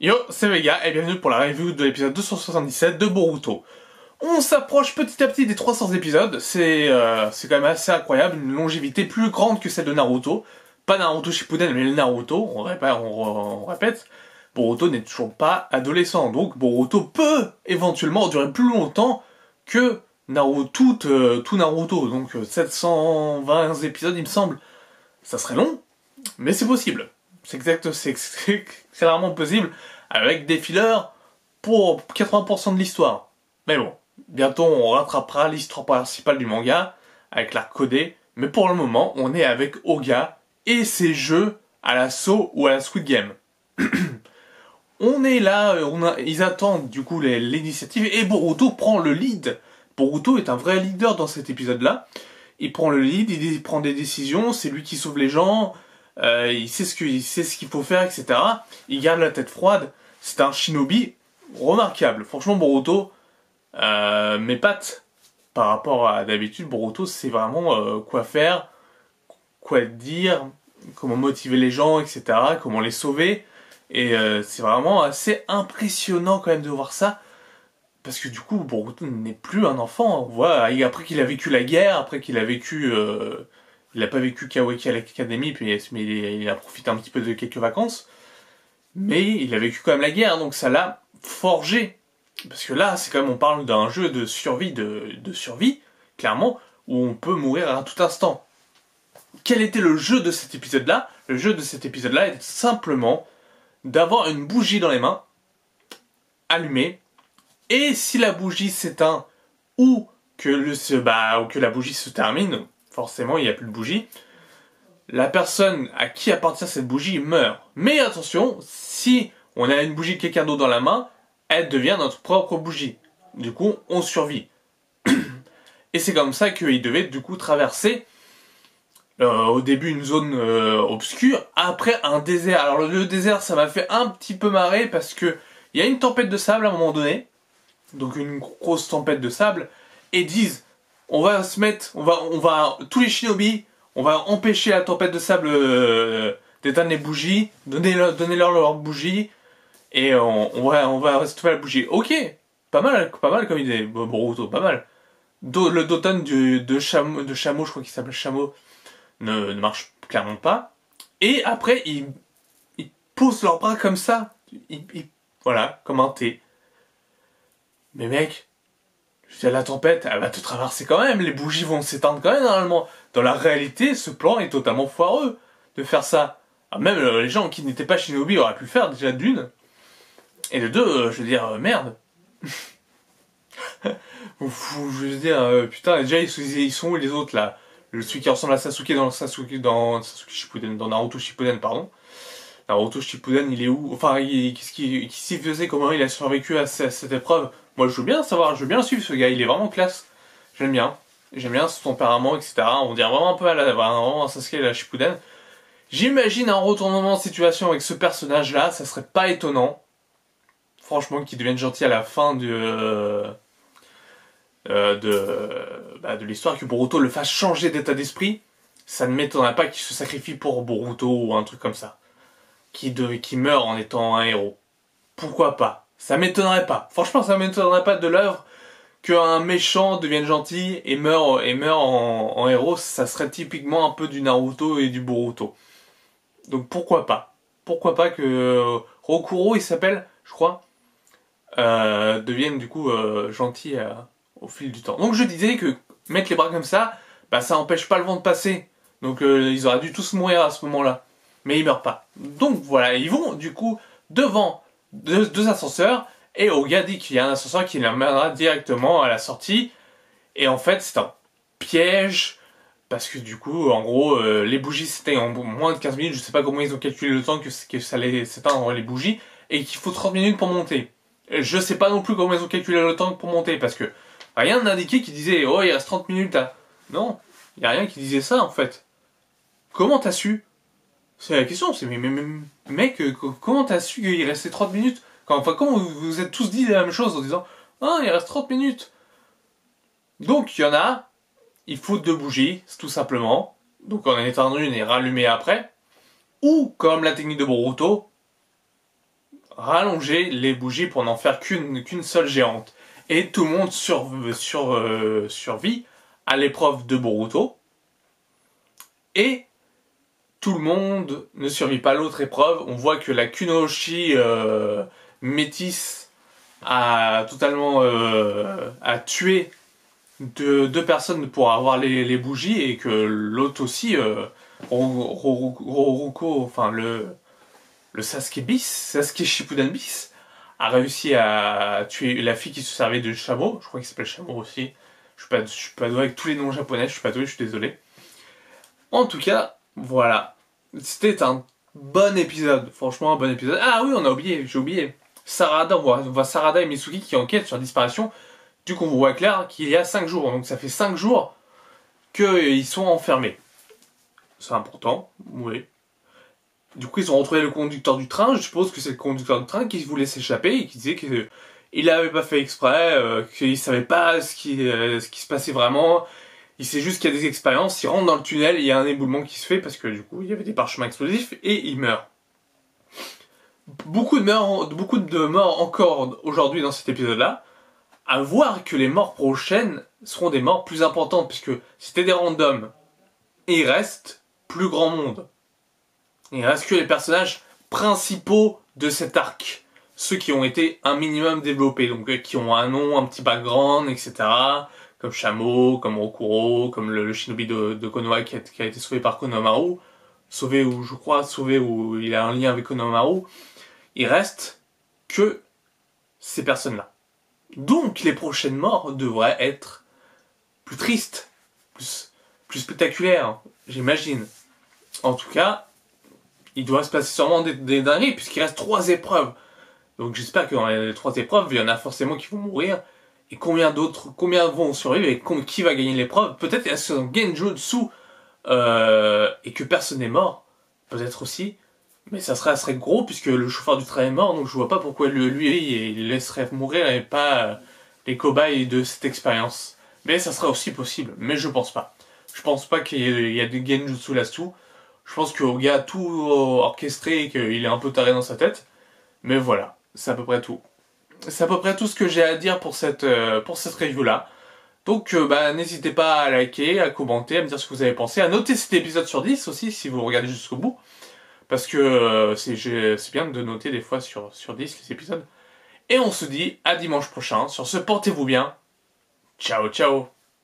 Yo, c'est Vega et bienvenue pour la review de l'épisode 277 de Boruto. On s'approche petit à petit des 300 épisodes, c'est quand même assez incroyable, une longévité plus grande que celle de Naruto. Pas Naruto Shippuden, mais le Naruto, on répète, Boruto n'est toujours pas adolescent, donc Boruto peut éventuellement durer plus longtemps que Naruto, tout Naruto, donc 720 épisodes il me semble. Ça serait long, mais c'est possible. C'est clairement possible avec des fillers pour 80% de l'histoire. Mais bon, bientôt on rattrapera l'histoire principale du manga avec l'arc codé. Mais pour le moment, on est avec Oga et ses jeux à la Saw ou à la Squid Game. On est là, ils attendent du coup l'initiative et Boruto prend le lead. Boruto est un vrai leader dans cet épisode-là. Il prend le lead, il prend des décisions, c'est lui qui sauve les gens. Il sait ce qu'il faut faire, etc. Il garde la tête froide. C'est un shinobi remarquable. Franchement, Boruto m'épate par rapport à d'habitude. Boruto, c'est vraiment quoi faire, quoi dire, comment motiver les gens, etc. Comment les sauver. Et c'est vraiment assez impressionnant quand même de voir ça. Parce que du coup, Boruto n'est plus un enfant. On voit, après qu'il a vécu la guerre, après qu'il a vécu... il n'a pas vécu Kawaki à l'Académie, mais il a profité un petit peu de quelques vacances. Mais il a vécu quand même la guerre, donc ça l'a forgé. Parce que là, c'est quand même, on parle d'un jeu de survie, de survie, clairement, où on peut mourir à tout instant. Quel était le jeu de cet épisode-là? Le jeu de cet épisode-là était simplement d'avoir une bougie dans les mains, allumée, et si la bougie s'éteint, ou que la bougie se termine, forcément il n'y a plus de bougie, la personne à qui appartient cette bougie meurt. Mais attention, si on a une bougie de quelqu'un d'autre dans la main, elle devient notre propre bougie. Du coup, on survit. Et c'est comme ça qu'il devait du coup traverser au début une zone obscure, après un désert. Alors le désert, ça m'a fait un petit peu marrer parce que il y a une tempête de sable à un moment donné, donc une grosse tempête de sable, et disent on va se mettre, tous les shinobi, on va empêcher la tempête de sable d'éteindre les bougies, donnez-leur leur bougie, et on va sauver la bougie. Ok, pas mal comme idée, Boruto, pas mal. Le Doton de Chameau, je crois qu'il s'appelle Chameau, ne marche clairement pas. Et après, ils posent leurs bras comme ça, voilà, comme un T. Mais mec, la tempête, elle va te traverser quand même, les bougies vont s'éteindre quand même normalement. Dans la réalité, ce plan est totalement foireux de faire ça. Ah, même les gens qui n'étaient pas shinobi auraient pu le faire déjà d'une. Et de deux, je veux dire, merde. Je veux dire, putain, déjà ils sont où les autres là? Celui qui ressemble à Sasuke dans Sasuke Shippuden, dans Naruto Shippuden, pardon. Naruto Shippuden, il est où? Enfin, qu'est-ce qui s'y faisait? Comment il a survécu à cette épreuve? Moi, je veux bien savoir, je veux bien suivre ce gars, il est vraiment classe. J'aime bien. J'aime bien son tempérament, etc. On dirait vraiment un peu vraiment à Sasuke et à Shippuden. J'imagine un retournement de situation avec ce personnage-là, ça serait pas étonnant. Franchement, qu'il devienne gentil à la fin de l'histoire, que Boruto le fasse changer d'état d'esprit. Ça ne m'étonnerait pas qu'il se sacrifie pour Boruto ou un truc comme ça. Qui meurt en étant un héros. Pourquoi pas? Ça m'étonnerait pas. Franchement, ça m'étonnerait pas de l'œuvre qu'un méchant devienne gentil et meurt en héros. Ça serait typiquement un peu du Naruto et du Boruto. Donc pourquoi pas? Pourquoi pas que Rokuro, il s'appelle, je crois, devienne du coup gentil au fil du temps. Donc je disais que mettre les bras comme ça, bah ça empêche pas le vent de passer. Donc ils auraient dû tous mourir à ce moment-là. Mais ils meurent pas. Donc voilà, ils vont du coup devant deux ascenseurs, et Oga dit qu'il y a un ascenseur qui les mènera directement à la sortie, et en fait c'est un piège, parce que du coup, en gros, les bougies s'éteignent en moins de 15 minutes, je sais pas comment ils ont calculé le temps que ça allait s'éteindre les bougies, et qu'il faut 30 minutes pour monter. Et je sais pas non plus comment ils ont calculé le temps pour monter, parce que rien n'indiquait qui disait oh il reste 30 minutes à... Non, il y a rien qui disait ça en fait. Comment t'as su? C'est la question, c'est mais mec, comment t'as su qu'il restait 30 minutes? Enfin, comment vous êtes tous dit la même chose en disant ah, il reste 30 minutes? Donc, il y en a, il faut deux bougies, c'est tout simplement. Donc, on en éteindre une et rallumer après. Ou, comme la technique de Boruto, rallonger les bougies pour n'en faire qu'une seule géante. Et tout le monde survit à l'épreuve de Boruto. Et tout le monde ne survit pas à l'autre épreuve. On voit que la Kunoichi métisse a totalement a tué deux personnes pour avoir les bougies, et que l'autre aussi, Roruko, enfin le Sasuke Shippuden bis, a réussi à tuer la fille qui se servait de chameau. Je crois qu'il s'appelle chameau aussi. Je suis pas doué avec tous les noms japonais, je suis pas doué, je suis désolé. En tout cas, voilà. C'était un bon épisode, franchement un bon épisode. Ah oui, j'ai oublié. Sarada, on voit Sarada et Mitsuki qui enquêtent sur la disparition. Du coup, on voit clair qu'il y a 5 jours. Donc ça fait 5 jours qu'ils sont enfermés. C'est important, oui. Du coup, ils ont retrouvé le conducteur du train. Je suppose que c'est le conducteur du train qui voulait s'échapper et qui disait qu'il n'avait pas fait exprès, qu'il savait pas ce qui se passait vraiment. Il sait juste qu'il y a des expériences. Il rentre dans le tunnel, il y a un éboulement qui se fait parce que du coup, il y avait des parchemins explosifs et il meurt. Beaucoup de morts encore aujourd'hui dans cet épisode-là. À voir que les morts prochaines seront des morts plus importantes, puisque c'était des randoms. Et il reste plus grand monde. Il reste que les personnages principaux de cet arc. Ceux qui ont été un minimum développés, donc qui ont un nom, un petit background, etc. Comme Shamo, comme Rokuro, comme le shinobi de Konoha qui a été sauvé par Konohamaru. Sauvé ou il a un lien avec Konohamaru. Il reste que ces personnes-là. Donc les prochaines morts devraient être plus tristes, plus spectaculaires, j'imagine. En tout cas, il doit se passer sûrement des dingueries, puisqu'il reste 3 épreuves. Donc j'espère que dans les 3 épreuves, il y en a forcément qui vont mourir. Et combien vont survivre, et qui va gagner l'épreuve? Peut-être qu'il y a ce Genjutsu, et que personne n'est mort. Peut-être aussi. Mais ça serait gros, puisque le chauffeur du train est mort, donc je vois pas pourquoi lui il laisserait mourir et pas les cobayes de cette expérience. Mais ça serait aussi possible, mais je pense pas. Je pense pas qu'il y a des Genjutsu là-dessous. Je pense que le gars a tout orchestré et qu'il est un peu taré dans sa tête. Mais voilà, c'est à peu près tout. C'est à peu près tout ce que j'ai à dire pour cette review-là. Donc n'hésitez pas à liker, à commenter, à me dire ce que vous avez pensé, à noter cet épisode sur 10 aussi, si vous regardez jusqu'au bout. Parce que c'est bien de noter des fois sur 10 les épisodes. Et on se dit à dimanche prochain. Sur ce, portez-vous bien. Ciao, ciao.